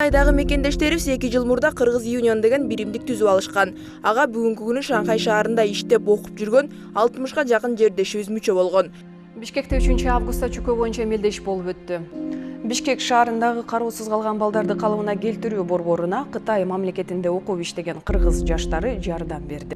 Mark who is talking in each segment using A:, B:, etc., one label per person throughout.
A: Айдагы мекендештерибиз 2 жыл мурда Кыргыз Union деген биримдик түзүп алышкан. Ага бүгүнкү күнү Шанхай шаарында иштеп окуп жүргөн 60га жакын жердешибиз мүчө болгон.
B: Бишкекте 3-августта чүкө боюнча эмелдеш болуп өттү. Бишкек шаарындагы кароосуз калган балдарды калыбына келтирүү борборуна Кытай мамлекетинде окуп иштеген кыргыз жаштары жардам берди.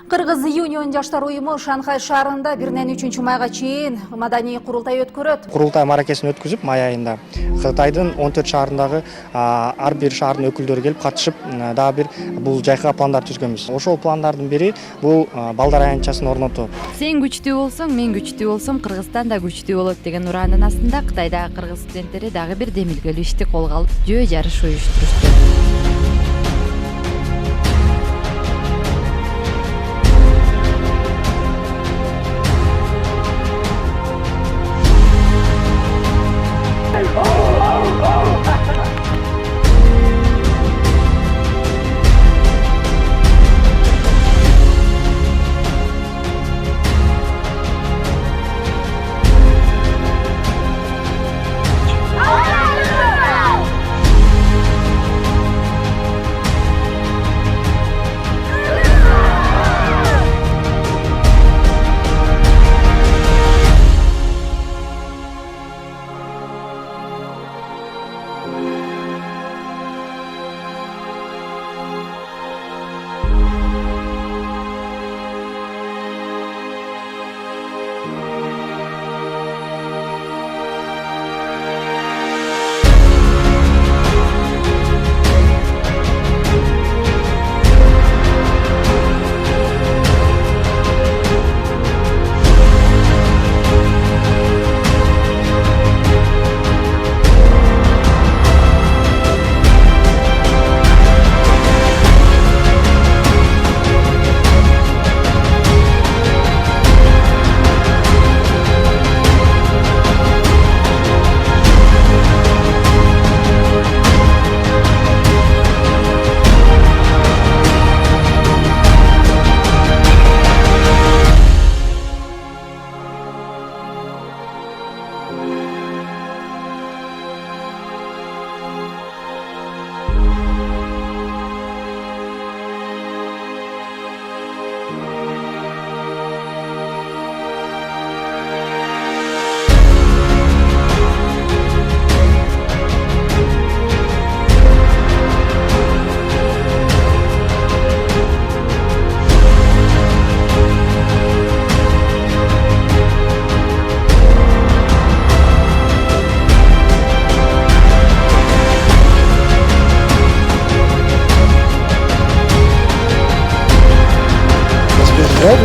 C: Кыргыз Union жаштар уюму Шанхай шаарында 1-3 майга чейин маданий курултай өткөрөт.
D: Курултай маракесин өткүзүп, май айында Кытайдын 14 шаарындагы ар бир шаардын өкүлдөрү келип катышып, дагы бир бул жайкага пландар түзгөнбүз. Ошол пландардын бири бул балдар аянтчасын орнотуу.
E: Сен күчтүү болсоң, мен күчтүү болсом, Кыргызстан да күчтүү болот деген ураанын астында Кытайдагы кыргыз студенттери дагы бир демилгелүү ишти колго алып, жөө жарыш уюштурушты.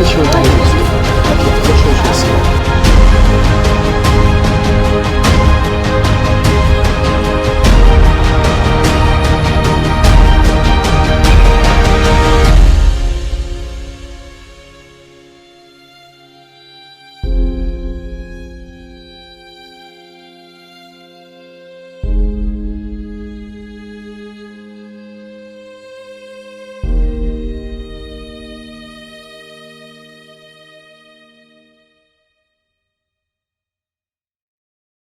D: Для чего?